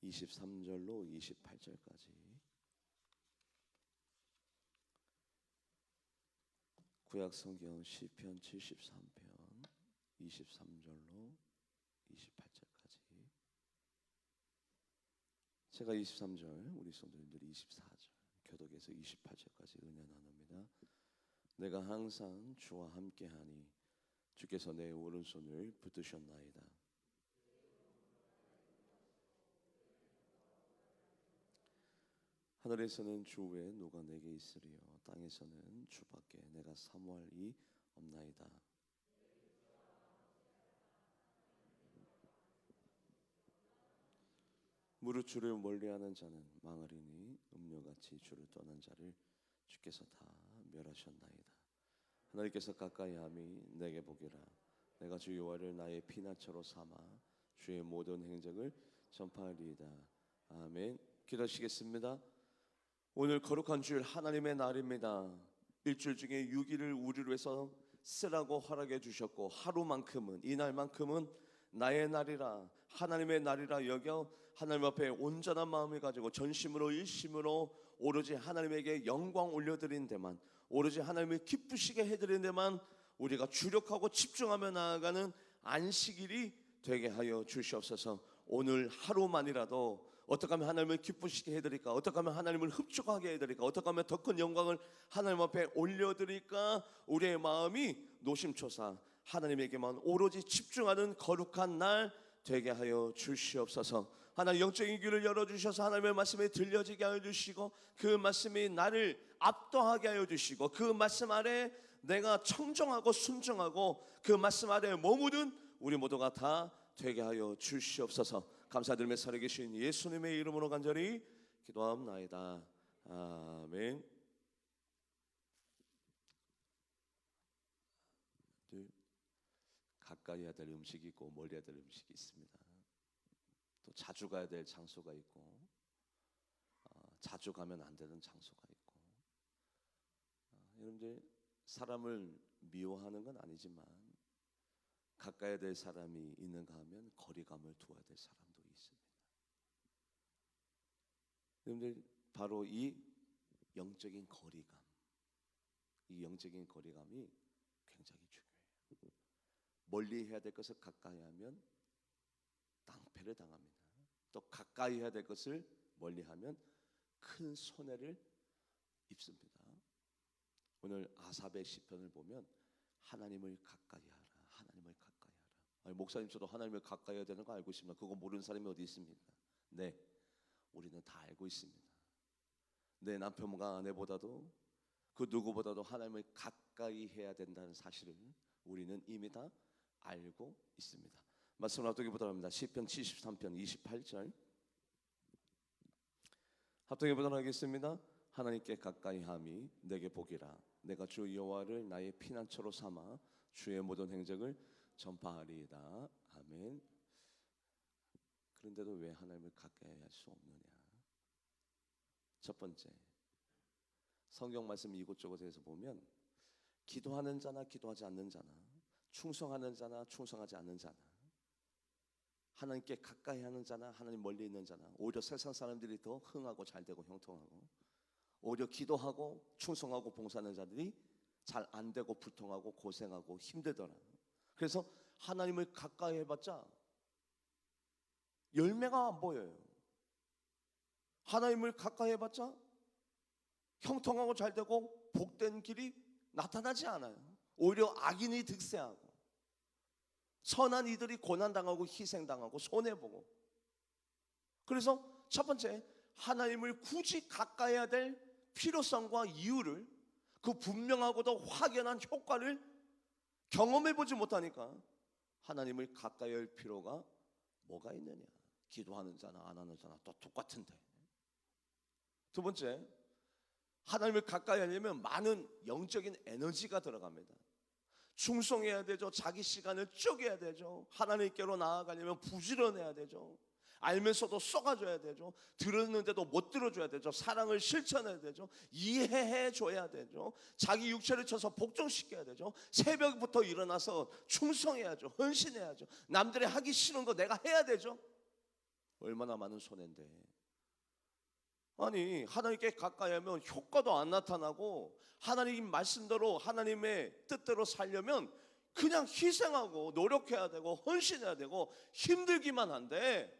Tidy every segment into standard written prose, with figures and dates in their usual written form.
23절로 28절까지. 구약 성경 시편 73편 23절로 28절까지. 제가 23절, 우리 성도님들이 24절, 교독에서 28절까지 은혜 나눕니다. 내가 항상 주와 함께하니 주께서 내 오른손을 붙드셨나이다. 하늘에서는 주 외에 누가 내게 있으리요, 땅에서는 주밖에 내가 사모할 이 없나이다. 무릇 주를 멀리하는 자는 망하리니 음료같이 주를 떠난 자를 주께서 다 멸하셨나이다. 하나님께서 가까이함이 내게 보기라. 내가 주 여호와를 나의 피난처로 삼아 주의 모든 행적을 전파하리이다. 아멘. 기도하시겠습니다. 오늘 거룩한 주일 하나님의 날입니다. 일주일 중에 6일을 우리를 위해서 쓰라고 허락해 주셨고, 하루만큼은, 이날만큼은 나의 날이라, 하나님의 날이라 여겨 하나님 앞에 온전한 마음을 가지고 전심으로 일심으로 오로지 하나님에게 영광 올려드리는 데만, 오로지 하나님을 기쁘시게 해드리는 데만 우리가 주력하고 집중하며 나아가는 안식일이 되게 하여 주시옵소서. 오늘 하루만이라도 어떻게 하면 하나님을 기쁘시게 해드릴까, 어떻게 하면 하나님을 흡족하게 해드릴까, 어떻게 하면 더 큰 영광을 하나님 앞에 올려드릴까, 우리의 마음이 노심초사 하나님에게만 오로지 집중하는 거룩한 날 되게 하여 주시옵소서. 하나님 영적인 귀를 열어주셔서 하나님의 말씀이 들려지게 하여 주시고, 그 말씀이 나를 압도하게 하여 주시고, 그 말씀 아래 내가 청정하고 순종하고 그 말씀 아래 머무는 우리 모두가 다 되게 하여 주시옵소서. 감사드리며 살아계신 예수님의 이름으로 간절히 기도합나이다. 아멘. 가까이 해야 될 음식이 있고 멀리 해야 될 음식이 있습니다. 또 자주 가야 될 장소가 있고 자주 가면 안 되는 장소가 있고, 여러분들 사람을 미워하는 건 아니지만 가까이 될 사람이 있는가 하면 거리감을 두어야 될 사람도 있습니다. 여러분들 바로 이 영적인 거리감, 이 영적인 거리감이 굉장히 중요해요. 멀리 해야 될 것을 가까이 하면 낭패를 당합니다. 또 가까이 해야 될 것을 멀리 하면 큰 손해를 입습니다. 오늘 아삽의 시편을 보면 하나님을 가까이 하라, 하나님을 가까이 하라. 아니, 목사님 저도 하나님을 가까이 해야 되는 거 알고 있습니다. 그거 모르는 사람이 어디 있습니까? 네, 우리는 다 알고 있습니다. 내 남편과 아내보다도 그 누구보다도 하나님을 가까이 해야 된다는 사실을 우리는 이미 다 알고 있습니다. 말씀을 합독해 보도록 합니다. 시편 73편 28절 합독해 보도록 하겠습니다. 하나님께 가까이 함이 내게 복이라. 내가 주 여호와를 나의 피난처로 삼아 주의 모든 행적을 전파하리이다. 아멘. 그런데도 왜 하나님을 가까이 할 수 없느냐? 첫 번째, 성경 말씀 이곳저곳에서 보면 기도하는 자나 기도하지 않는 자나, 충성하는 자나 충성하지 않는 자나, 하나님께 가까이 하는 자나 하나님 멀리 있는 자나, 오히려 세상 사람들이 더 흥하고 잘되고 형통하고, 오히려 기도하고 충성하고 봉사하는 자들이 잘 안되고 불통하고 고생하고 힘들더라. 그래서 하나님을 가까이 해봤자 열매가 안 보여요. 하나님을 가까이 해봤자 형통하고 잘되고 복된 길이 나타나지 않아요. 오히려 악인이 득세하고 선한 이들이 고난당하고 희생당하고 손해보고. 그래서 첫 번째, 하나님을 굳이 가까이 해야 될 필요성과 이유를, 그 분명하고도 확연한 효과를 경험해보지 못하니까 하나님을 가까이 할 필요가 뭐가 있느냐? 기도하는 자나 안 하는 자나 또 똑같은데. 두 번째, 하나님을 가까이 하려면 많은 영적인 에너지가 들어갑니다. 충성해야 되죠. 자기 시간을 쪼개야 되죠. 하나님께로 나아가려면 부지런해야 되죠. 알면서도 쏘아줘야 되죠. 들었는데도 못 들어줘야 되죠. 사랑을 실천해야 되죠. 이해해 줘야 되죠. 자기 육체를 쳐서 복종시켜야 되죠. 새벽부터 일어나서 충성해야죠. 헌신해야죠. 남들이 하기 싫은 거 내가 해야 되죠. 얼마나 많은 손해인데. 아니, 하나님께 가까이 하면 효과도 안 나타나고 하나님 말씀대로 하나님의 뜻대로 살려면 그냥 희생하고 노력해야 되고 헌신해야 되고 힘들기만 한데,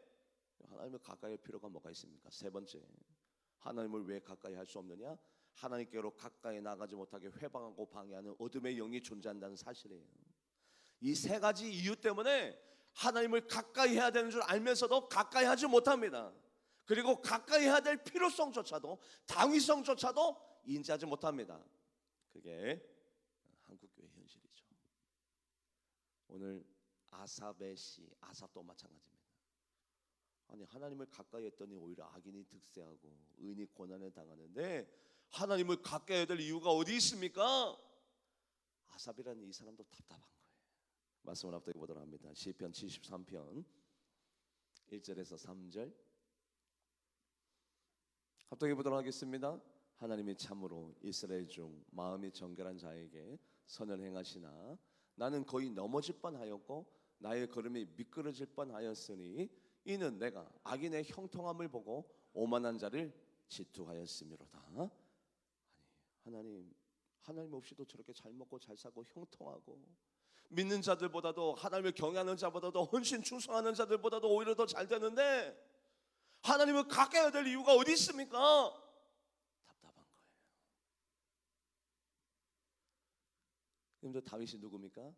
하나님을 가까이 할 필요가 뭐가 있습니까? 세 번째, 하나님을 왜 가까이 할 수 없느냐? 하나님께로 가까이 나가지 못하게 회방하고 방해하는 어둠의 영이 존재한다는 사실이에요. 이 세 가지 이유 때문에 하나님을 가까이 해야 되는 줄 알면서도 가까이 하지 못합니다. 그리고 가까이 해야 될 필요성조차도, 당위성조차도 인지하지 못합니다. 그게 한국교회 현실이죠. 오늘 아삽의 시, 아삽도 마찬가지입니다. 아니, 하나님을 가까이 했더니 오히려 악인이 득세하고 의인이 고난을 당하는데 하나님을 가까이 해야 될 이유가 어디 있습니까? 아삽이라는 이 사람도 답답한 거예요. 말씀을 앞두고 보도록 합니다. 시편 73편 1절에서 3절 합독해 보도록 하겠습니다. 하나님이 참으로 이스라엘 중 마음이 정결한 자에게 선을 행하시나 나는 거의 넘어질 뻔하였고 나의 걸음이 미끄러질 뻔하였으니 이는 내가 악인의 형통함을 보고 오만한 자를 질투하였음이로다. 아니, 하나님 없이도 저렇게 잘 먹고 잘 사고 형통하고 믿는 자들보다도, 하나님을 경외하는 자보다도, 헌신 충성하는 자들보다도 오히려 더 잘 되는데 하나님을 가까이 해야 될 이유가 어디 있습니까? 답답한 거예요. 여러분들, 다윗이 누굽니까?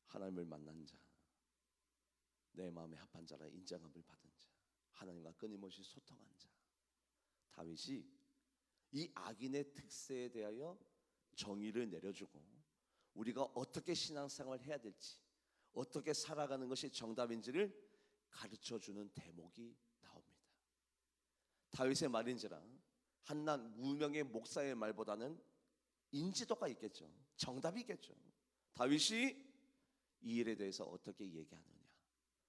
하나님을 만난 자, 내 마음에 합한 자라 인정함을 받은 자, 하나님과 끊임없이 소통한 자. 다윗이 이 악인의 특세에 대하여 정의를 내려주고 우리가 어떻게 신앙생활을 해야 될지, 어떻게 살아가는 것이 정답인지를 가르쳐주는 대목이 나옵니다. 다윗의 말인지라 한낱 무명의 목사의 말보다는 인지도가 있겠죠. 정답이 있겠죠. 다윗이 이 일에 대해서 어떻게 얘기하느냐,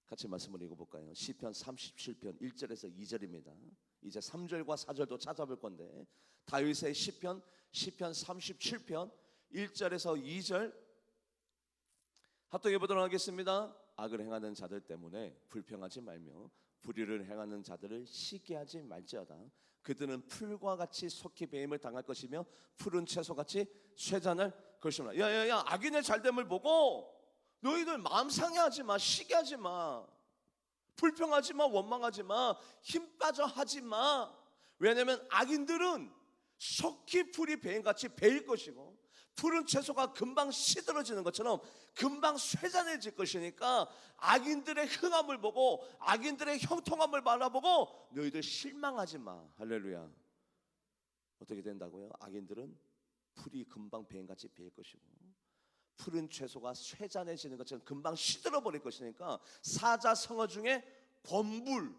같이 말씀을 읽어볼까요? 시편 37편 1절에서 2절입니다. 이제 3절과 4절도 찾아볼 건데, 다윗의 시편 37편 1절에서 2절 합독해 보도록 하겠습니다. 악을 행하는 자들 때문에 불평하지 말며 불의를 행하는 자들을 시기하지 말지어다. 그들은 풀과 같이 속히 배임을 당할 것이며 푸른 채소같이 쇠잔할 것이므라. 야야야, 악인의 잘됨을 보고 너희들 마음 상해하지 마, 시기하지 마, 불평하지 마, 원망하지 마, 힘 빠져 하지 마. 왜냐하면 악인들은 속히 풀이 배임같이 배일 것이고 푸른 채소가 금방 시들어지는 것처럼 금방 쇠잔해질 것이니까 악인들의 흥함을 보고 악인들의 형통함을 바라보고 너희들 실망하지 마. 할렐루야. 어떻게 된다고요? 악인들은 풀이 금방 배임같이 배일 것이고 푸른 채소가 쇠잔해지는 것처럼 금방 시들어 버릴 것이니까 사자성어 중에 범불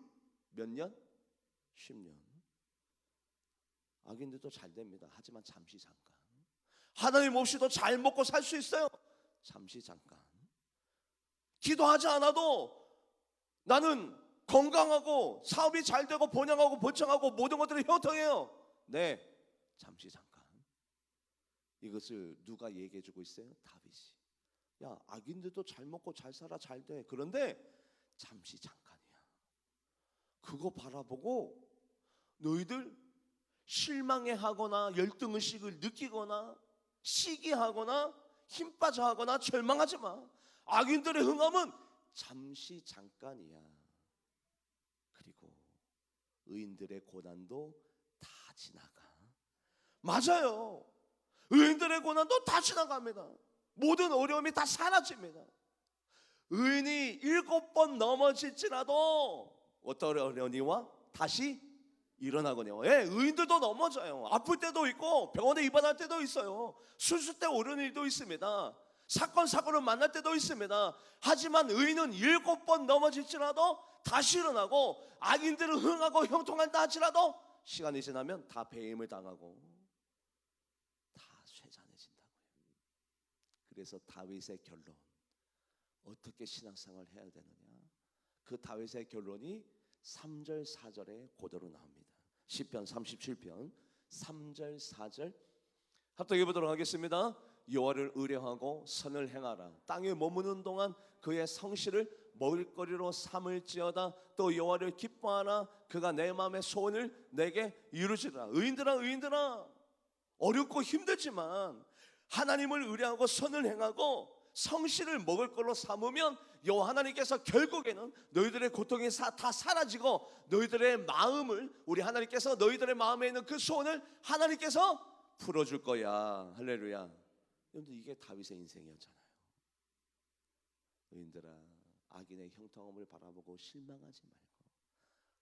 몇 년? 10년. 악인들도 잘 됩니다. 하지만 잠시 잠깐. 하나님 없이도 잘 먹고 살 수 있어요. 잠시 잠깐. 기도하지 않아도 나는 건강하고 사업이 잘 되고 번영하고 번창하고 모든 것들이 형통해요. 네, 잠시 잠깐. 이것을 누가 얘기해 주고 있어요? 다윗이. 야, 악인들도 잘 먹고 잘 살아, 잘 돼. 그런데 잠시 잠깐이야. 그거 바라보고 너희들 실망해하거나 열등의식을 느끼거나 시기하거나 힘 빠져하거나 절망하지 마. 악인들의 흥함은 잠시 잠깐이야. 그리고 의인들의 고난도 다 지나가. 맞아요. 의인들의 고난도 다 지나갑니다. 모든 어려움이 다 사라집니다. 의인이 7번 넘어질지라도 어떤 어려움이와 다시 일어나거든요. 예, 의인들도 넘어져요. 아플 때도 있고 병원에 입원할 때도 있어요. 수술 때 오르는 일도 있습니다. 사건을 만날 때도 있습니다. 하지만 의인은 7번 넘어질지라도 다시 일어나고 악인들은 흥하고 형통한다 할지라도 시간이 지나면 다 배임을 당하고 다 쇠잔해진다고요. 그래서 다윗의 결론, 어떻게 신앙생활을 해야 되느냐, 그 다윗의 결론이 3절 4절에 그대로 나옵니다. 시편 37편 3절 4절 합독해 보도록 하겠습니다. 여호와를 의뢰하고 선을 행하라. 땅에 머무는 동안 그의 성실을 먹을거리로 삼을지어다. 또 여호와를 기뻐하나 그가 내 마음의 소원을 내게 이루시리라. 의인들아 어렵고 힘들지만 하나님을 의뢰하고 선을 행하고 성실을 먹을 걸로 삼으면 여호와 하나님께서 결국에는 너희들의 고통이 다 사라지고 너희들의 마음을 우리 하나님께서 너희들의 마음에 있는 그 소원을 하나님께서 풀어줄 거야. 할렐루야. 여러분들 이게 다윗의 인생이었잖아요. 의인들아 악인의 형통함을 바라보고 실망하지 말고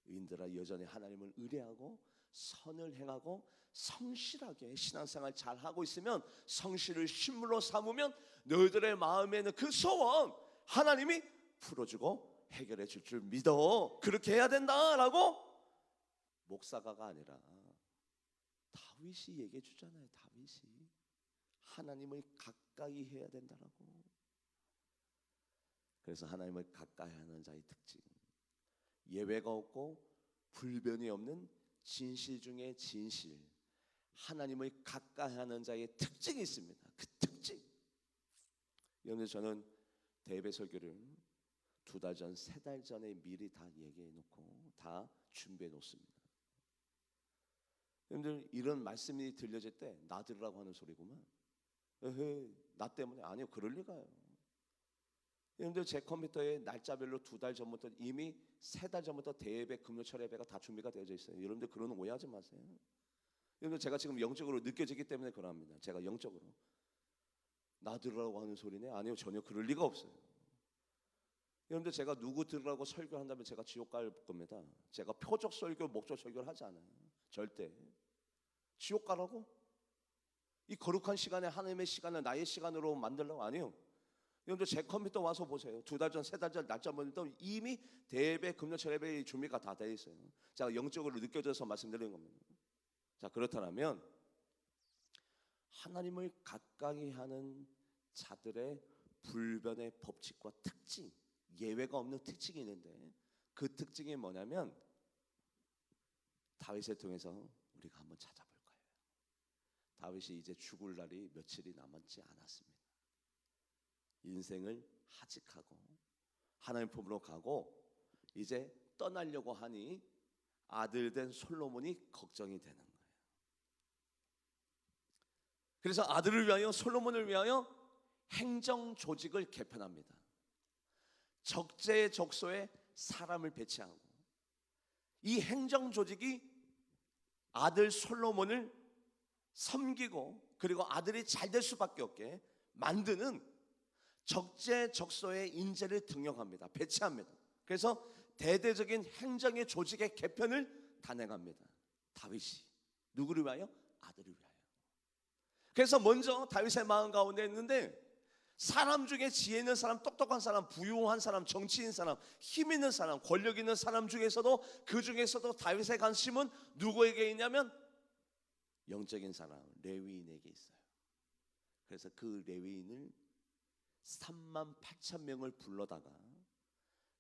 의인들아 여전히 하나님을 의뢰하고 선을 행하고 성실하게 신앙생활 잘 하고 있으면 성실을 신물로 삼으면 너희들의 마음에 있는 그 소원 하나님이 풀어주고 해결해 줄 줄 믿어. 그렇게 해야 된다라고 목사가가 아니라 다윗이 얘기해 주잖아요. 다윗이 하나님을 가까이 해야 된다라고. 그래서 하나님을 가까이 하는 자의 특징, 예외가 없고 불변이 없는 진실 중에 진실, 하나님을 가까이 하는 자의 특징이 있습니다. 그 특징. 여러분 저는 대배 설교를 2달 전, 3달 전에 미리 다 얘기해 놓고 다 준비해 놓습니다. 여러분들 이런 말씀이 들려질 때 나 들으라고 하는 소리구만. 에헤이, 나 때문에? 아니요, 그럴 리가요. 여러분들 제 컴퓨터에 날짜별로 2달 전부터 이미 3달 전부터 대예배, 금요철 예배가 다 준비가 되어져 있어요. 여러분들 그런 오해하지 마세요. 여러분들 제가 지금 영적으로 느껴지기 때문에 그럽니다. 제가 영적으로 나 들으라고 하는 소리네? 아니요, 전혀 그럴 리가 없어요. 여러분들 제가 누구 들으라고 설교한다면 제가 지옥 갈 겁니다. 제가 표적 설교, 목적 설교를 하지 않아요. 절대. 지옥 가라고? 이 거룩한 시간에 하나님의 시간을 나의 시간으로 만들려고? 아니요. 여러분들 제 컴퓨터 와서 보세요. 2달 전, 3달 전 날짜 보니까 이미 대예배, 금요철 예배 준비가 다 돼 있어요. 제가 영적으로 느껴져서 말씀드리는 겁니다. 자, 그렇다면 하나님을 가까이 하는 자들의 불변의 법칙과 특징, 예외가 없는 특징이 있는데 그 특징이 뭐냐면 다윗을 통해서 우리가 한번 찾아볼 거예요. 다윗이 이제 죽을 날이 며칠이 남았지 않았습니다. 인생을 하직하고 하나님 품으로 가고 이제 떠나려고 하니 아들 된 솔로몬이 걱정이 되는 거예요. 그래서 아들을 위하여, 솔로몬을 위하여 행정 조직을 개편합니다. 적재적소에 사람을 배치하고 이 행정 조직이 아들 솔로몬을 섬기고 그리고 아들이 잘 될 수밖에 없게 만드는 적재적소의 인재를 등용합니다. 배치합니다. 그래서 대대적인 행정의 조직의 개편을 단행합니다. 다윗이 누구를 위하여? 아들을 위하여. 그래서 먼저 다윗의 마음 가운데 있는데 사람 중에 지혜 있는 사람, 똑똑한 사람, 부유한 사람, 정치인 사람, 힘 있는 사람, 권력 있는 사람 중에서도 그 중에서도 다윗의 관심은 누구에게 있냐면 영적인 사람, 레위인에게 있어요. 그래서 그 레위인을 38,000명을 불러다가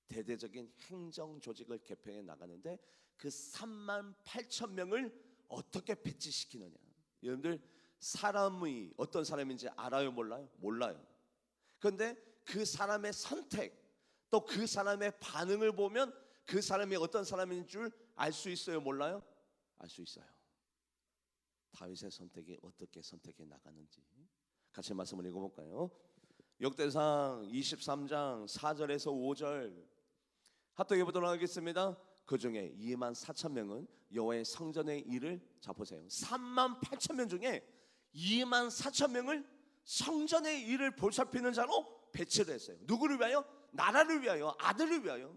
대대적인 행정 조직을 개편해 나가는데 그 38,000명을 어떻게 배치시키느냐. 여러분들 사람이 어떤 사람인지 알아요, 몰라요? 몰라요. 그런데 그 사람의 선택 또 그 사람의 반응을 보면 그 사람이 어떤 사람인 줄 알 수 있어요, 몰라요? 알 수 있어요. 다윗의 선택이 어떻게 선택해 나가는지 같이 말씀을 읽어볼까요? 역대상 23장 4절에서 5절 합독해 보도록 하겠습니다. 그 중에 24,000명은 여호와의 성전의 일을, 자 보세요, 38,000명 중에 24,000명을 성전의 일을 보살피는 자로 배치를 했어요. 누구를 위하여? 나라를 위하여, 아들을 위하여.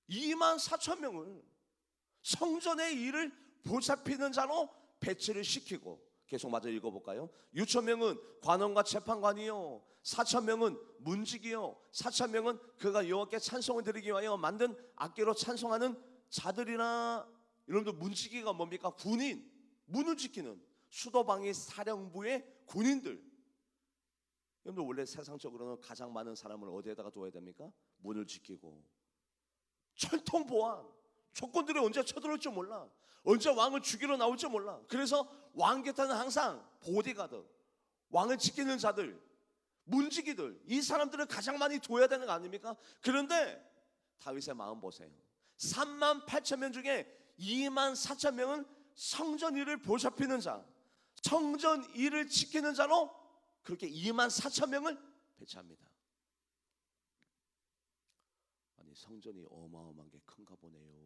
24,000명을 성전의 일을 보살피는 자로 배치를 시키고, 계속 마저 읽어볼까요? 6,000명은 관원과 재판관이요, 4,000명은 문지기요, 4,000명은 그가 여호와께 찬송을 드리기 위하여 만든 악기로 찬송하는 자들이나. 여러분들 문지기가 뭡니까? 군인, 문을 지키는 수도방위 사령부의 군인들. 여러분들 원래 세상적으로는 가장 많은 사람을 어디에다가 둬야 됩니까? 문을 지키고 철통 보안. 조건들이 언제 쳐들어올지 몰라. 언제 왕을 죽이러 나올지 몰라. 그래서 왕 곁에는 항상 보디가드, 왕을 지키는 자들, 문지기들, 이 사람들을 가장 많이 둬야 되는 거 아닙니까? 그런데 다윗의 마음 보세요. 3만 8천 명 중에 2만 4천 명은 성전 일을 보살피는 자, 성전 일을 지키는 자로 그렇게 2만 4천 명을 배치합니다. 아니, 성전이 어마어마한 게 큰가 보네요.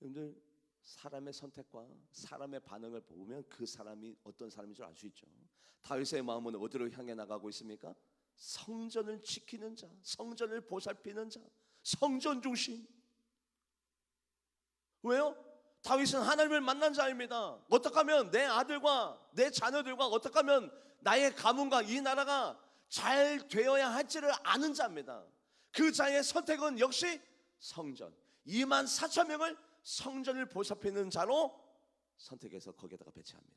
여러분들, 사람의 선택과 사람의 반응을 보면 그 사람이 어떤 사람인 줄 알 수 있죠. 다윗의 마음은 어디로 향해 나가고 있습니까? 성전을 지키는 자, 성전을 보살피는 자, 성전 중심. 왜요? 다윗은 하나님을 만난 자입니다. 어떻게 하면 내 아들과 내 자녀들과 어떻게 하면 나의 가문과 이 나라가 잘 되어야 할지를 아는 자입니다. 그 자의 선택은 역시 성전. 2만 4천 명을 성전을 보살피는 자로 선택해서 거기에다가 배치합니다.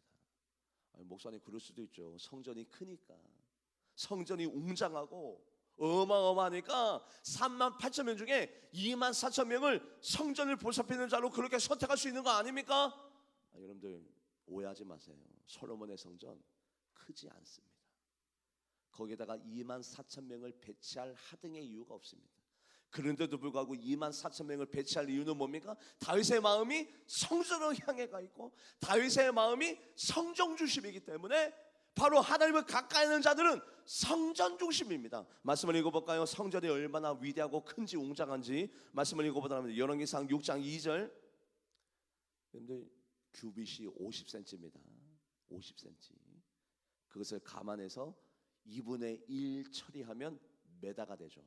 아니, 목사님 그럴 수도 있죠. 성전이 크니까, 성전이 웅장하고 어마어마하니까 3만 8천 명 중에 2만 4천 명을 성전을 보살피는 자로 그렇게 선택할 수 있는 거 아닙니까? 여러분들 오해하지 마세요. 솔로몬의 성전 크지 않습니다. 거기에다가 2만 4천 명을 배치할 하등의 이유가 없습니다. 그런데도 불구하고 2만 4천 명을 배치할 이유는 뭡니까? 다윗의 마음이 성전으로 향해 가 있고 다윗의 마음이 성전 중심이기 때문에 바로 하나님을 가까이 하는 자들은 성전 중심입니다. 말씀을 읽어볼까요? 성전이 얼마나 위대하고 큰지 웅장한지 말씀을 읽어보자면 열왕기상 6장 2절. 여러분들 규빗이 50cm입니다. 50cm. 그것을 감안해서 2분의 1 처리하면 메다가 되죠.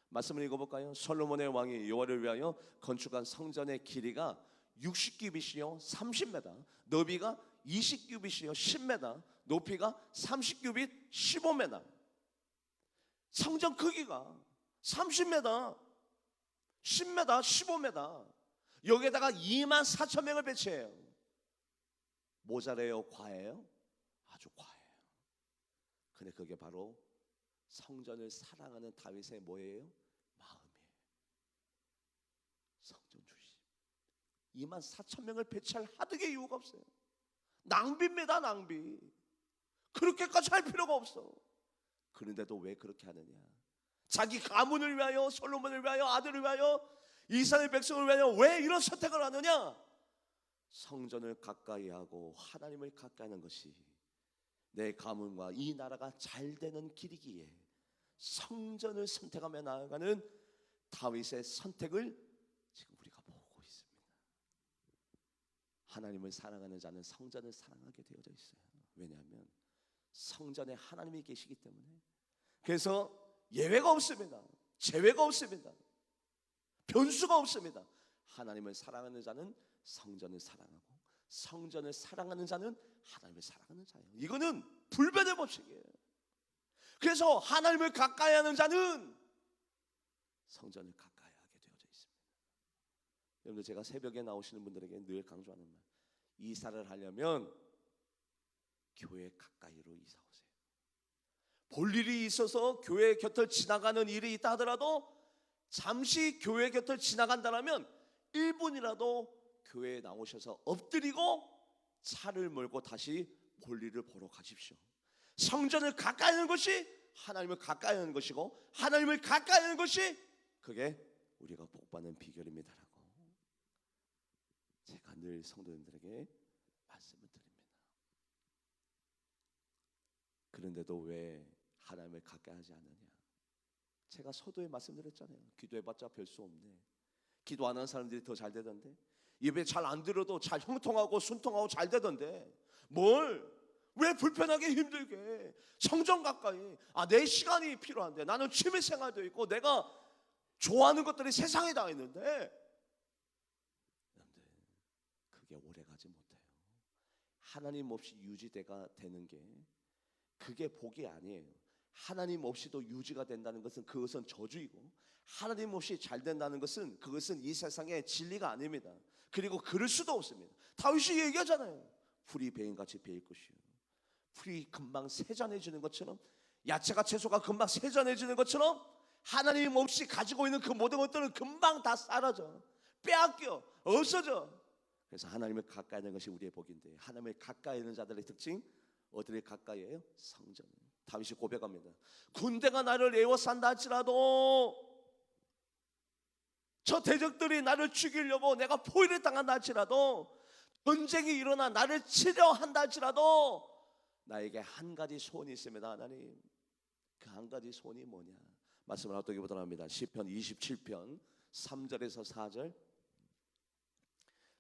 말씀을 읽어볼까요? 솔로몬의 왕이 여호와를 위하여 건축한 성전의 길이가 60규빗이요 30m, 너비가 20규빗이요 10m, 높이가 30규빗 15m. 성전 크기가 30m, 10m, 15m. 여기에다가 2만 4천 명을 배치해요. 모자래요? 과해요? 아주 과해요. 근데 그게 바로 성전을 사랑하는 다윗의 뭐예요? 마음이에요. 성전 중심. 2만 4천 명을 배치할 하등의 이유가 없어요. 낭비입니다, 낭비. 그렇게까지 할 필요가 없어. 그런데도 왜 그렇게 하느냐? 자기 가문을 위하여, 솔로몬을 위하여, 아들을 위하여, 이스라엘 백성을 위하여 왜 이런 선택을 하느냐? 성전을 가까이 하고 하나님을 가까이 하는 것이 내 가문과 이 나라가 잘 되는 길이기에 성전을 선택하며 나아가는 다윗의 선택을 지금 우리가 보고 있습니다. 하나님을 사랑하는 자는 성전을 사랑하게 되어져 있어요. 왜냐하면 성전에 하나님이 계시기 때문에. 그래서 예외가 없습니다. 제외가 없습니다. 변수가 없습니다. 하나님을 사랑하는 자는 성전을 사랑하고 성전을 사랑하는 자는 하나님을 사랑하는 자예요. 이거는 불변의 법칙이에요. 그래서 하나님을 가까이 하는 자는 성전을 가까이 하게 되어져 있습니다. 여러분들, 제가 새벽에 나오시는 분들에게 늘 강조하는 말, 이사를 하려면 교회 가까이로 이사 오세요. 볼 일이 있어서 교회 곁을 지나가는 일이 있다 하더라도 잠시 교회 곁을 지나간다면 1분이라도 교회에 나오셔서 엎드리고 차를 몰고 다시 볼일을 보러 가십시오. 성전을 가까이 하는 것이 하나님을 가까이 하는 것이고 하나님을 가까이 하는 것이 그게 우리가 복받는 비결입니다라고 제가 늘 성도님들에게 말씀을 드립니다. 그런데도 왜 하나님을 가까이 하지 않느냐? 제가 서두에 말씀드렸잖아요. 기도해봤자 별 수 없네. 기도 안 하는 사람들이 더 잘 되던데, 예배 잘 안 들어도 잘 형통하고 순통하고 잘 되던데 뭘 왜 불편하게 힘들게 성전 가까이. 내 시간이 필요한데, 나는 취미생활도 있고 내가 좋아하는 것들이 세상에 다 있는데. 여러분들, 그게 오래가지 못해요. 하나님 없이 유지가 되는 게 그게 복이 아니에요. 하나님 없이도 유지가 된다는 것은 그것은 저주이고, 하나님 없이 잘 된다는 것은 그것은 이 세상의 진리가 아닙니다. 그리고 그럴 수도 없습니다. 다윗이 얘기하잖아요. 풀이 베인같이 베일 것이요, 풀이 금방 세잔해지는 것처럼, 야채가 채소가 금방 세잔해지는 것처럼 하나님 없이 가지고 있는 그 모든 것들은 금방 다 사라져, 빼앗겨, 없어져. 그래서 하나님을 가까이 하는 것이 우리의 복인데, 하나님을 가까이 하는 자들의 특징, 어디를 가까이에요? 성전. 다윗이 고백합니다. 군대가 나를 에워싼다 할지라도, 저 대적들이 나를 죽이려고 내가 포위를 당한다 할지라도, 전쟁이 일어나 나를 치려 한다 할지라도 나에게 한 가지 소원이 있습니다. 하나님, 그 한 가지 소원이 뭐냐? 말씀을 합독해 보도록 합니다. 시편 27편 3절에서 4절,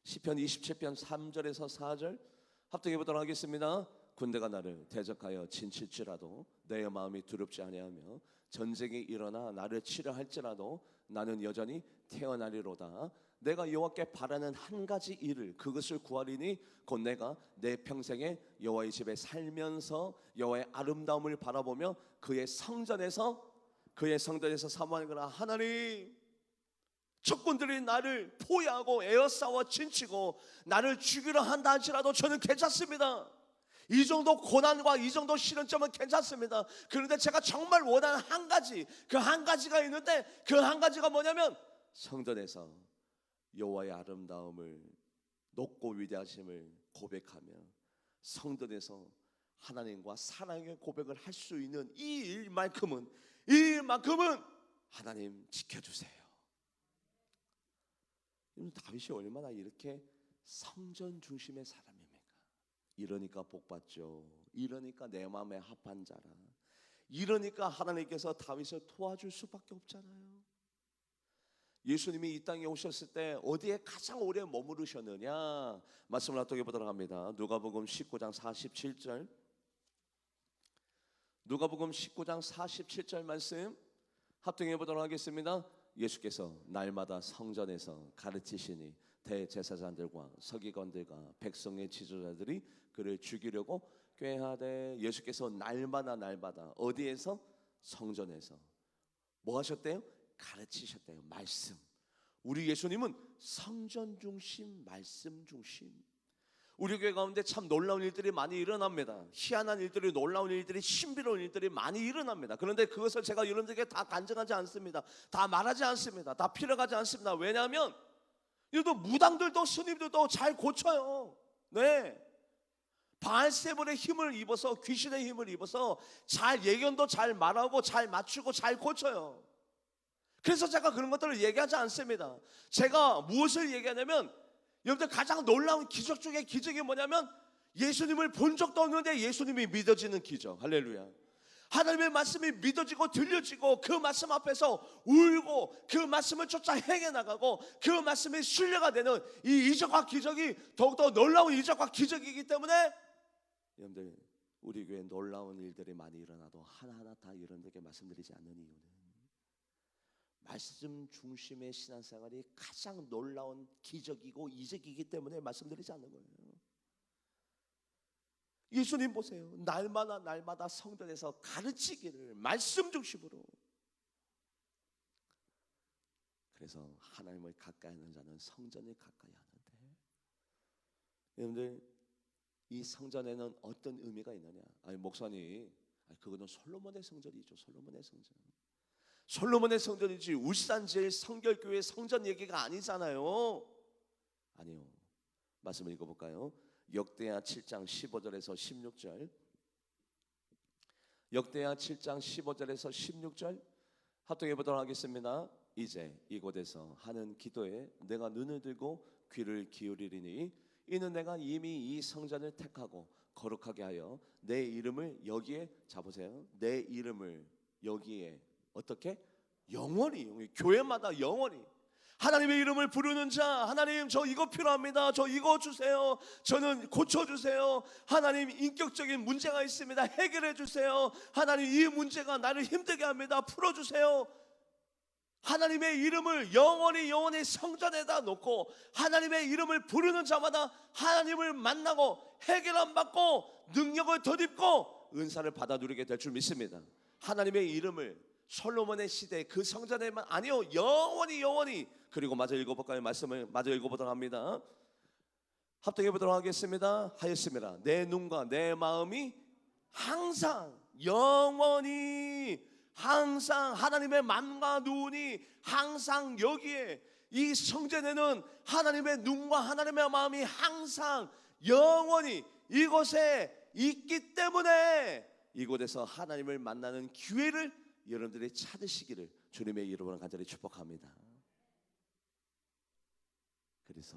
시편 27편 3절에서 4절 합독해 보도록 하겠습니다. 군대가 나를 대적하여 진칠지라도 내 마음이 두렵지 아니하며 전쟁이 일어나 나를 치려 할지라도 나는 여전히 태어나리로다. 내가 여호와께 바라는 한 가지 일을, 그것을 구하리니 곧 내가 내 평생에 여호와의 집에 살면서 여호와의 아름다움을 바라보며 그의 성전에서 사모하는구나. 하나님, 적군들이 나를 포위하고 에워싸워 진치고 나를 죽이려 한다 할지라도 저는 괜찮습니다. 이 정도 고난과 이 정도 시련점은 괜찮습니다. 그런데 제가 정말 원하는 한 가지, 그 한 가지가 있는데, 그 한 가지가 뭐냐면 성전에서 여호와의 아름다움을, 높고 위대하심을 고백하며 성전에서 하나님과 사랑의 고백을 할 수 있는 이 일만큼은 하나님 지켜주세요. 다윗이 얼마나 이렇게 성전 중심의 사람입니까? 이러니까 복받죠. 이러니까 내 마음에 합한 자라. 이러니까 하나님께서 다윗을 도와줄 수밖에 없잖아요. 예수님이 이 땅에 오셨을 때 어디에 가장 오래 머무르셨느냐? 말씀을 합독해 보도록 합니다. 누가복음 19장 47절, 누가복음 19장 47절 말씀 합독해 보도록 하겠습니다. 예수께서 날마다 성전에서 가르치시니 대제사장들과 서기관들과 백성의 지도자들이 그를 죽이려고 꾀하되, 예수께서 날마다 어디에서? 성전에서 뭐 하셨대요? 가르치셨대요. 말씀. 우리 예수님은 성전 중심, 말씀 중심. 우리 교회 가운데 참 놀라운 일들이 많이 일어납니다. 희한한 일들이, 놀라운 일들이, 신비로운 일들이 많이 일어납니다. 그런데 그것을 제가 여러분들에게 다 간증하지 않습니다. 다 말하지 않습니다. 다 필요하지 않습니다. 왜냐하면 이것도 무당들도 스님들도 잘 고쳐요. 네, 바알세불의 힘을 입어서, 귀신의 힘을 입어서 잘 예견도 잘 말하고 잘 맞추고 잘 고쳐요. 그래서 제가 그런 것들을 얘기하지 않습니다. 제가 무엇을 얘기하냐면, 여러분들 가장 놀라운 기적 중에 기적이 뭐냐면 예수님을 본 적도 없는데 예수님이 믿어지는 기적. 할렐루야. 하나님의 말씀이 믿어지고 들려지고 그 말씀 앞에서 울고 그 말씀을 쫓아 행해나가고 그 말씀이 신뢰가 되는 이 이적과 기적이 더욱더 놀라운 이적과 기적이기 때문에, 여러분들 우리 교회에 놀라운 일들이 많이 일어나도 하나하나 다 여러분들에게 말씀드리지 않는 이유는 말씀 중심의 신앙생활이 가장 놀라운 기적이고 이적이기 때문에 말씀드리지 않는 거예요. 예수님 보세요. 날마다 성전에서 가르치기를, 말씀 중심으로. 그래서 하나님을 가까이 하는 자는 성전을 가까이 하는데, 여러분들 이 성전에는 어떤 의미가 있느냐? 아니 목사님, 그거는 솔로몬의 성전이죠. 솔로몬의 성전. 솔로몬의 성전이지 울산 제일 성결교회 성전 얘기가 아니잖아요. 아니요. 말씀을 읽어볼까요? 역대하 7장 15절에서 16절, 역대하 7장 15절에서 16절 합독해 보도록 하겠습니다. 이제 이곳에서 하는 기도에 내가 눈을 들고 귀를 기울이리니 이는 내가 이미 이 성전을 택하고 거룩하게 하여 내 이름을 여기에, 잡으세요, 내 이름을 여기에 어떻게? 영원히, 교회마다 영원히 하나님의 이름을 부르는 자, 하나님 저 이거 필요합니다, 저 이거 주세요, 저는 고쳐주세요, 하나님 인격적인 문제가 있습니다, 해결해 주세요, 하나님 이 문제가 나를 힘들게 합니다, 풀어주세요. 하나님의 이름을 영원히 성전에다 놓고 하나님의 이름을 부르는 자마다 하나님을 만나고 해결함 받고 능력을 덧입고 은사를 받아 누리게 될 줄 믿습니다. 하나님의 이름을 솔로몬의 시대 그 성전에만, 아니요, 영원히. 그리고 마저 읽어볼까요? 말씀을 마저 읽어보도록 합니다. 합독해 보도록 하겠습니다. 하였습니다. 내 눈과 내 마음이 항상, 영원히, 항상 하나님의 마음과 눈이 항상 여기에, 이 성전에는 하나님의 눈과 하나님의 마음이 항상 영원히 이곳에 있기 때문에 이곳에서 하나님을 만나는 기회를 여러분들이 찾으시기를 주님의 이름으로 간절히 축복합니다. 그래서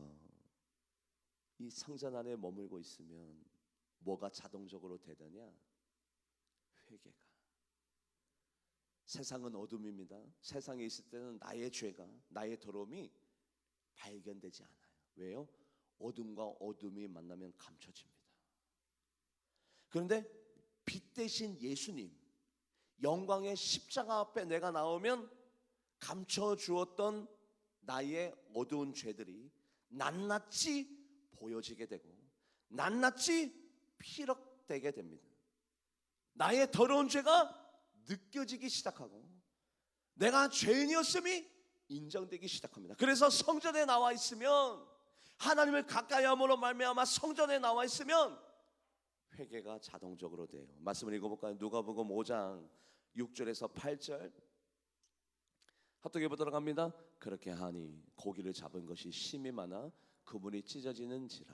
이 성전 안에 머물고 있으면 뭐가 자동적으로 되느냐? 회개가. 세상은 어둠입니다. 세상에 있을 때는 나의 죄가, 나의 더러움이 발견되지 않아요. 왜요? 어둠과 어둠이 만나면 감춰집니다. 그런데 빛 대신 예수님, 영광의 십자가 앞에 내가 나오면 감춰주었던 나의 어두운 죄들이 낱낱이 보여지게 되고 낱낱이 피력되게 됩니다. 나의 더러운 죄가 느껴지기 시작하고 내가 죄인이었음이 인정되기 시작합니다. 그래서 성전에 나와 있으면, 하나님을 가까이 함으로 말미암아 성전에 나와 있으면 회개가 자동적으로 돼요. 말씀을 읽어볼까요? 누가복음 5장 6절에서 8절 합독해 보도록 합니다. 그렇게 하니 고기를 잡은 것이 심히 많아 그물이 찢어지는지라.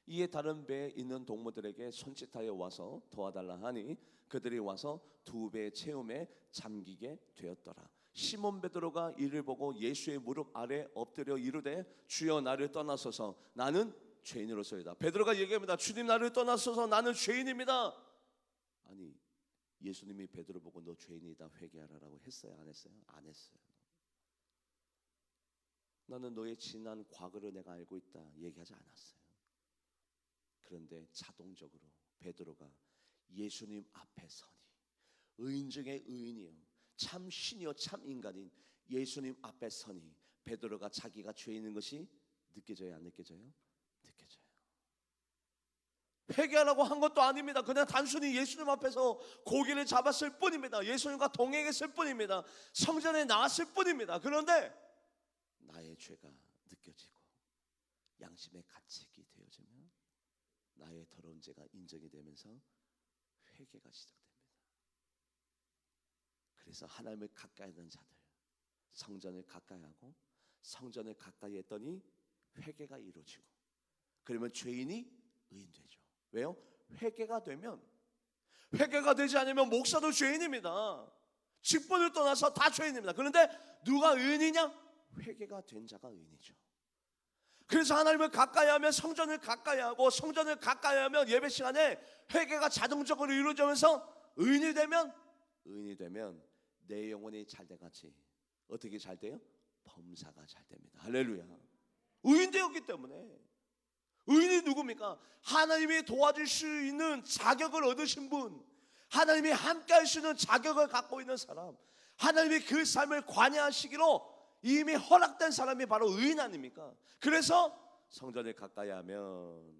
이에 다른 배에 있는 동무들에게 손짓하여 와서 도와달라 하니 그들이 와서 2배 채움에 잠기게 되었더라. 시몬 베드로가 이를 보고 예수의 무릎 아래 엎드려 이르되 주여 나를 떠나소서 나는 죄인으로서이다. 베드로가 얘기합니다. 주님 나를 떠나소서 나는 죄인입니다. 아니 예수님이 베드로 보고 너 죄인이다 회개하라라고 했어요? 안 했어요? 안 했어요. 나는 너의 지난 과거를 내가 알고 있다 얘기하지 않았어요. 그런데 자동적으로 베드로가 예수님 앞에 서니, 의인 중에 의인이요 참 신이요 참 인간인 예수님 앞에 서니 베드로가 자기가 죄인인 것이 느껴져요? 안 느껴져요? 느껴져요. 회개하라고 한 것도 아닙니다. 그냥 단순히 예수님 앞에서 고기를 잡았을 뿐입니다. 예수님과 동행했을 뿐입니다. 성전에 나왔을 뿐입니다. 그런데 나의 죄가 느껴지고 양심의 가책이 되어지면 나의 더러운 죄가 인정이 되면서 회개가 시작됩니다. 그래서 하나님을 가까이 하는 자들, 성전을 가까이 하고 성전을 가까이 했더니 회개가 이루어지고, 그러면 죄인이 의인되죠. 왜요? 회개가 되면, 회개가 되지 않으면 목사도 죄인입니다. 직분을 떠나서 다 죄인입니다. 그런데 누가 의인이냐? 회개가 된 자가 의인이죠. 그래서 하나님을 가까이 하면 성전을 가까이 하고, 성전을 가까이 하면 예배 시간에 회개가 자동적으로 이루어지면서 의인이 되면 내 영혼이 잘 돼같이 어떻게 잘 돼요? 범사가 잘 됩니다. 할렐루야. 의인 되었기 때문에. 의인이 누굽니까? 하나님이 도와줄 수 있는 자격을 얻으신 분, 하나님이 함께 할 수 있는 자격을 갖고 있는 사람, 하나님이 그 삶을 관여하시기로 이미 허락된 사람이 바로 의인 아닙니까? 그래서 성전을 가까이 하면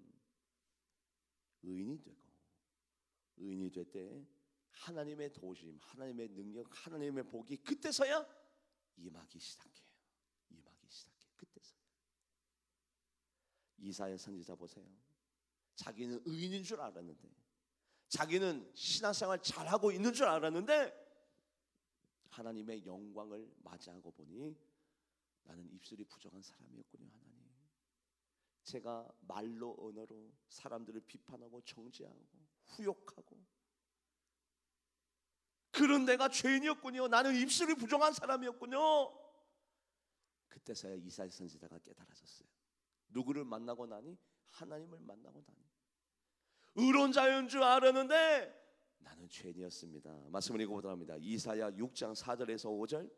의인이 되고, 의인이 될 때 하나님의 도우심, 하나님의 능력, 하나님의 복이 그때서야 임하기 시작해요. 임하기 시작해요. 그때서야. 이사야 선지자 보세요. 자기는 의인인 줄 알았는데, 자기는 신앙생활 잘하고 있는 줄 알았는데 하나님의 영광을 맞이하고 보니 나는 입술이 부정한 사람이었군요. 하나님, 제가 말로 언어로 사람들을 비판하고 정죄하고 후욕하고 그런 내가 죄인이었군요. 나는 입술이 부정한 사람이었군요. 그때서야 이사야 선지자가 깨달아졌어요. 누구를 만나고 나니? 하나님을 만나고 나니. 의로운 자인 줄 알았는데 나는 죄인이었습니다. 말씀을 읽어보도록 합니다. 이사야 6장 4절에서 5절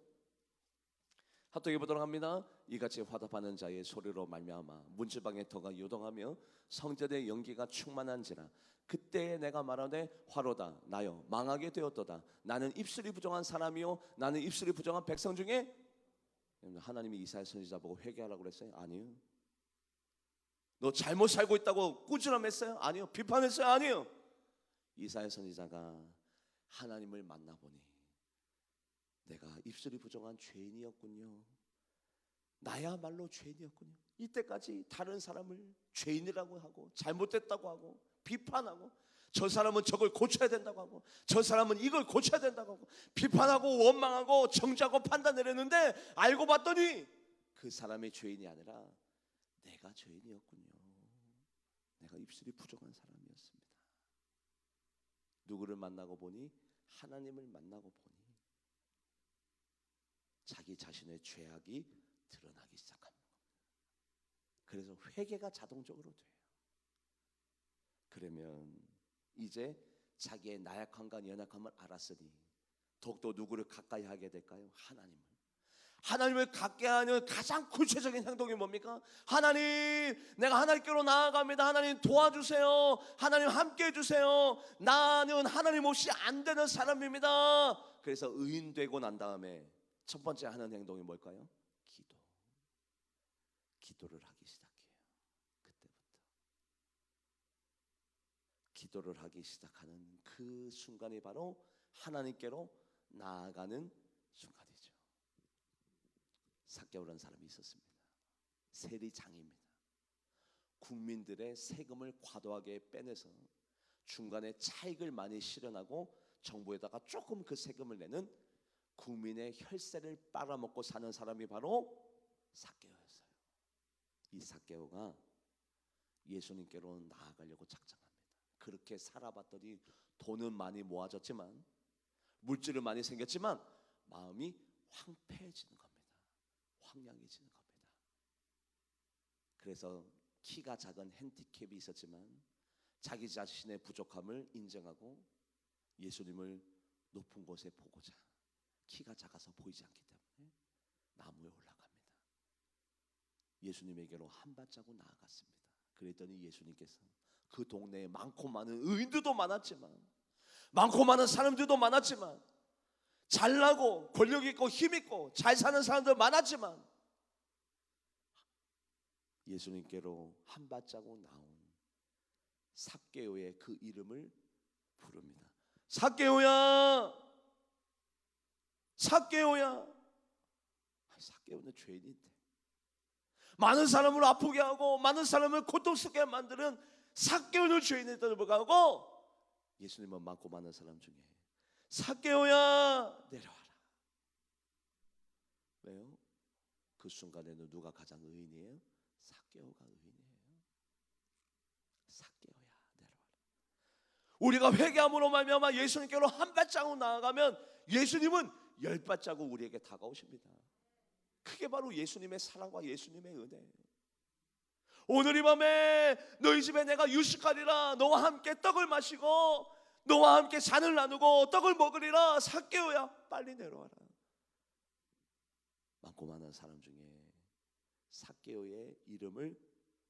합독해 보도록 합니다. 이같이 화답하는 자의 소리로 말미암아 문지방의 터가 요동하며 성전의 연기가 충만한지라. 그때 내가 말하되 화로다 나여 망하게 되었도다. 나는 입술이 부정한 사람이요 나는 입술이 부정한 백성 중에. 하나님이 이사야 선지자 보고 회개하라고 그랬어요? 아니요. 너 잘못 살고 있다고 꾸지람했어요? 아니요. 비판했어요? 아니요. 이사야 선지자가 하나님을 만나보니 내가 입술이 부정한 죄인이었군요. 나야말로 죄인이었군요. 이때까지 다른 사람을 죄인이라고 하고 잘못됐다고 하고 비판하고, 저 사람은 저걸 고쳐야 된다고 하고, 저 사람은 이걸 고쳐야 된다고 하고, 비판하고 원망하고 정죄하고 판단 내렸는데 알고 봤더니 그 사람의 죄인이 아니라 내가 죄인이었군요. 내가 입술이 부정한 사람이었습니다. 누구를 만나고 보니? 하나님을 만나고 보니 자기 자신의 죄악이 드러나기 시작합니다. 그래서 회개가 자동적으로 돼요. 그러면 이제 자기의 나약함과 연약함을 알았으니 더욱더 누구를 가까이 하게 될까요? 하나님을 갖게 하는 가장 구체적인 행동이 뭡니까? 하나님, 내가 하나님께로 나아갑니다. 하나님 도와주세요. 하나님 함께해 주세요. 나는 하나님 없이 안 되는 사람입니다. 그래서 의인되고 난 다음에 첫 번째 하는 행동이 뭘까요? 기도를 하기 시작해요. 그때부터 기도를 하기 시작하는 그 순간이 바로 하나님께로 나아가는 순간이죠. 삭개오라는 사람이 있었습니다. 세리장입니다. 국민들의 세금을 과도하게 빼내서 중간에 차익을 많이 실현하고 정부에다가 조금 그 세금을 내는 국민의 혈세를 빨아먹고 사는 사람이 바로 삭개오였어요. 이 삭개오가 예수님께로 나아가려고 작정합니다. 그렇게 살아봤더니 돈은 많이 모아졌지만, 물질은 많이 생겼지만 마음이 황폐해지는 겁니다. 황량해지는 겁니다. 그래서 키가 작은 핸디캡이 있었지만 자기 자신의 부족함을 인정하고 예수님을 높은 곳에 보고자, 키가 작아서 보이지 않기 때문에 나무에 올라갑니다. 예수님에게로 한 발자국 나아갔습니다. 그랬더니 예수님께서 그 동네에 많고 많은 의인들도 많았지만, 많고 많은 사람들도 많았지만, 잘나고 권력 있고 힘 있고 잘 사는 사람들 많았지만, 예수님께로 한 발자국 나온 삭개오의 그 이름을 부릅니다. 삭개오야, 삭개오야. 삭개오는 죄인인데, 많은 사람을 아프게 하고 많은 사람을 고통스럽게 만드는 삭개오는 죄인인데도 불구하고 예수님은 많고 많은 사람 중에 삭개오야 내려와라. 왜요? 그 순간에는 누가 가장 의인이에요? 삭개오가 의인이에요. 삭개오야 내려와라. 우리가 회개함으로 말미암아 예수님께로 한 발자국 나아가면 예수님은 10발자국 우리에게 다가오십니다. 그게 바로 예수님의 사랑과 예수님의 은혜예요. 오늘 이 밤에 너희 집에 내가 유식하리라. 너와 함께 떡을 마시고 너와 함께 잔을 나누고 떡을 먹으리라. 삭개오야 빨리 내려와라. 많고 많은 사람 중에 삭개오의 이름을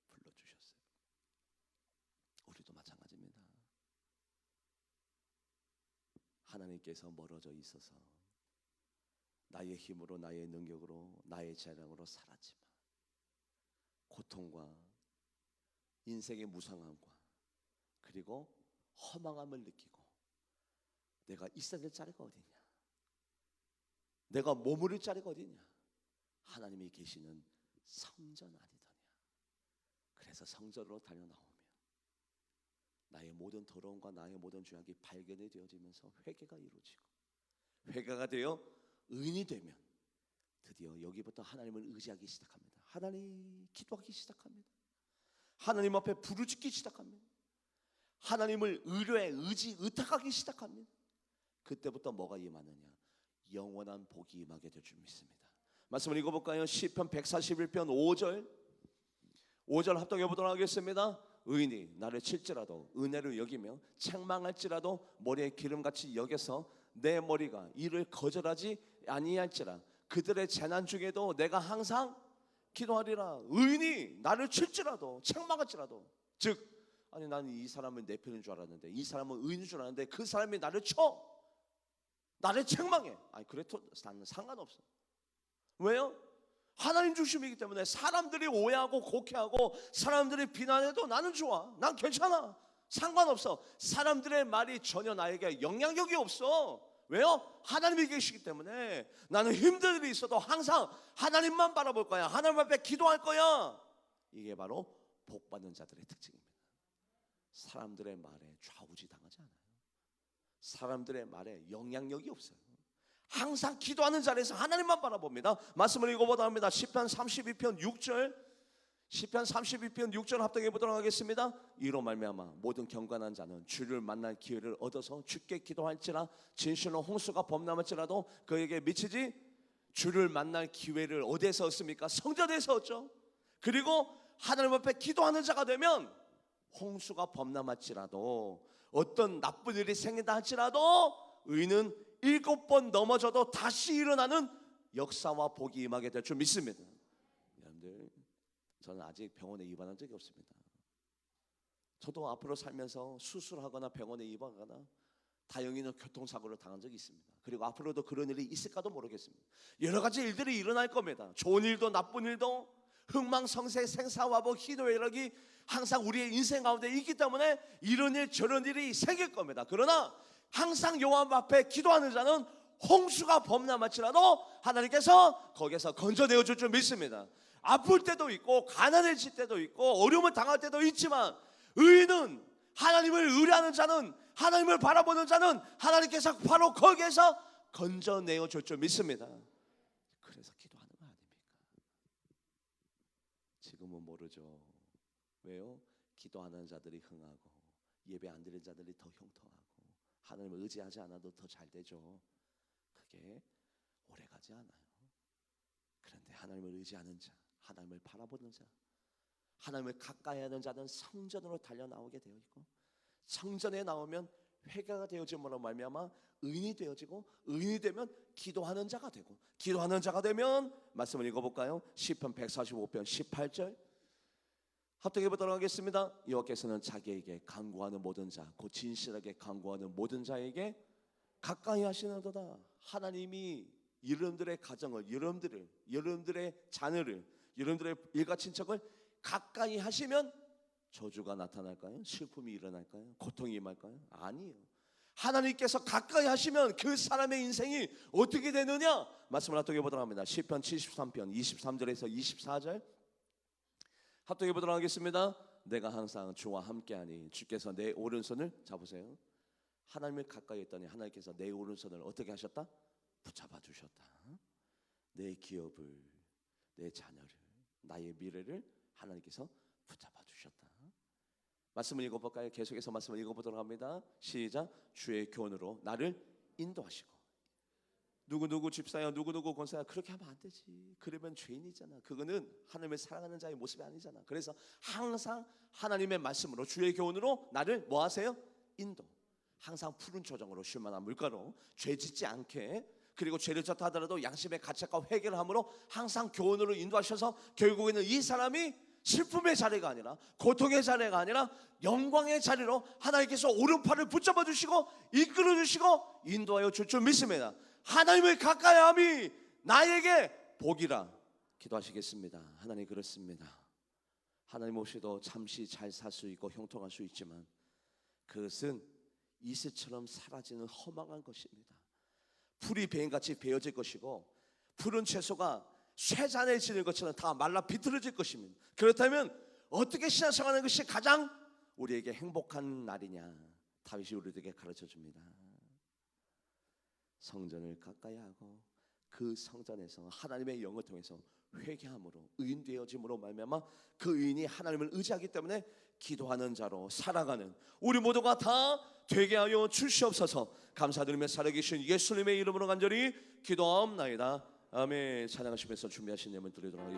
불러주셨어요. 우리도 마찬가지입니다. 하나님께서 멀어져 있어서 나의 힘으로, 나의 능력으로, 나의 재량으로 살았지만 고통과 인생의 무상함과 그리고 허망함을 느끼고 내가 있어야 될 자리가 어디냐, 내가 머무를 자리가 어디냐, 하나님이 계시는 성전 아니더냐. 그래서 성전으로 달려나오며 나의 모든 더러움과 나의 모든 죄악이 발견이 되어지면서 회개가 이루어지고, 회개가 되어 의인이 되면 드디어 여기부터 하나님을 의지하기 시작합니다. 하나님 기도하기 시작합니다. 하나님 앞에 부르짖기 시작합니다. 하나님을 의뢰, 의탁하기 시작합니다. 그때부터 뭐가 임하느냐? 영원한 복이 임하게 될 줄 믿습니다. 말씀을 읽어볼까요? 시편 141편 5절 합독해 보도록 하겠습니다. 의인이 나를 칠지라도 은혜를 여기며 책망할지라도 머리에 기름같이 여겨서 내 머리가 이를 거절하지 아니할지라. 그들의 재난 중에도 내가 항상 기도하리라. 의인이 나를 칠지라도 책망할지라도, 즉 아니 나는 이 사람을 내 편인 줄 알았는데, 이 사람은 의인인 줄 알았는데 그 사람이 나를 쳐, 나를 책망해. 아니 그래도 나는 상관없어. 왜요? 하나님 중심이기 때문에. 사람들이 오해하고 곡해하고 사람들이 비난해도 나는 좋아, 난 괜찮아, 상관없어. 사람들의 말이 전혀 나에게 영향력이 없어. 왜요? 하나님이 계시기 때문에. 나는 힘든 일이 있어도 항상 하나님만 바라볼 거야. 하나님 앞에 기도할 거야. 이게 바로 복받는 자들의 특징입니다. 사람들의 말에 좌우지당하지 않아요. 사람들의 말에 영향력이 없어요. 항상 기도하는 자리에서 하나님만 바라봅니다. 말씀을 읽어보다 합니다. 시편 32편 6절 시편 32편 6절 합독해 보도록 하겠습니다. 이로 말미암아 모든 경건한 자는 주를 만날 기회를 얻어서 주께 기도할지라 진실로 홍수가 범람할지라도 그에게 미치지. 주를 만날 기회를 어디에서 얻습니까? 성전에서 얻죠. 그리고 하나님 앞에 기도하는 자가 되면 홍수가 범람할지라도 어떤 나쁜 일이 생긴다 할지라도 의인은 7번 넘어져도 다시 일어나는 역사와 복이 임하게 될 줄 믿습니다. 여러분들, 저는 아직 병원에 입원한 적이 없습니다. 저도 앞으로 살면서 수술하거나 병원에 입원하거나 다행히는 교통사고를 당한 적이 있습니다. 그리고 앞으로도 그런 일이 있을까도 모르겠습니다. 여러 가지 일들이 일어날 겁니다. 좋은 일도 나쁜 일도 흥망성쇠 생사화복 희노애락이 항상 우리의 인생 가운데 있기 때문에 이런 일 저런 일이 생길 겁니다. 그러나 항상 여호와 앞에 기도하는 자는 홍수가 범람할지라도 하나님께서 거기에서 건져내어 줄 줄 믿습니다. 아플 때도 있고 가난해질 때도 있고 어려움을 당할 때도 있지만 의인은 하나님을 의뢰하는 자는 하나님을 바라보는 자는 하나님께서 바로 거기에서 건져내어 줄 줄 믿습니다. 그래서 기도하는 거 아닙니까? 지금은 모르죠. 왜요? 기도하는 자들이 흥하고 예배 안 드리는 자들이 더 형통하고 하나님을 의지하지 않아도 더 잘 되죠. 그게 오래가지 않아요. 그런데 하나님을 의지하는 자, 하나님을 바라보는 자, 하나님을 가까이 하는 자는 성전으로 달려나오게 되어 있고 성전에 나오면 회개가 되어짐으로 말미암아 의인이 되어지고 의인이 되면 기도하는 자가 되고 기도하는 자가 되면 말씀을 읽어볼까요? 시편 145편 18절 합독해 보도록 하겠습니다. 여호와께서는 자기에게 간구하는 모든 자, 곧 진실하게 간구하는 모든 자에게 가까이 하시는도다. 하나님이 여러분들의 가정을, 여러분들의 자녀를, 여러분들의 일가 친척을 가까이 하시면 저주가 나타날까요? 슬픔이 일어날까요? 고통이 임할까요? 아니에요. 하나님께서 가까이 하시면 그 사람의 인생이 어떻게 되느냐? 말씀을 합독해 보도록 합니다. 시편 73편 23절에서 24절 합독해 보도록 하겠습니다. 내가 항상 주와 함께하니 주께서 내 오른손을 잡으세요. 하나님을 가까이 했더니 하나님께서 내 오른손을 어떻게 하셨다? 붙잡아 주셨다. 내 기업을, 내 자녀를, 나의 미래를 하나님께서 붙잡아 주셨다. 말씀을 읽어볼까요? 계속해서 말씀을 읽어보도록 합니다. 시작. 주의 교훈으로 나를 인도하시고 누구누구 집사야 누구누구 권사야 그렇게 하면 안 되지. 그러면 죄인이잖아. 그거는 하나님을 사랑하는 자의 모습이 아니잖아. 그래서 항상 하나님의 말씀으로 주의 교훈으로 나를 뭐 하세요? 인도. 항상 푸른 초정으로 쉴만한 물가로 죄 짓지 않게 그리고 죄를 졌다 하더라도 양심의 가책과 회개를 함으로 항상 교훈으로 인도하셔서 결국에는 이 사람이 슬픔의 자리가 아니라 고통의 자리가 아니라 영광의 자리로 하나님께서 오른팔을 붙잡아 주시고 이끌어 주시고 인도하여 줄 줄 믿습니다. 하나님을 가까이함이 나에게 복이라 기도하시겠습니다. 하나님 그렇습니다. 하나님 없이도 잠시 잘 살 수 있고 형통할 수 있지만 그것은 이슬처럼 사라지는 허망한 것입니다. 풀이 베인같이 베어질 것이고 푸른 채소가 쇠잔해지는 것처럼 다 말라 비틀어질 것입니다. 그렇다면 어떻게 신앙생활하는 것이 가장 우리에게 행복한 날이냐? 다윗이 우리에게 가르쳐 줍니다. 성전을 가까이 하고 그 성전에서 하나님의 영을 통해서 회개함으로 의인 되어짐으로 말미암아 그 의인이 하나님을 의지하기 때문에 기도하는 자로 살아가는 우리 모두가 다 되게 하여 주시옵소서. 감사드리며 살아계신 예수님의 이름으로 간절히 기도하옵나이다. 아멘. 찬양하시면서 준비하신 예물 드리도록 하겠습니다.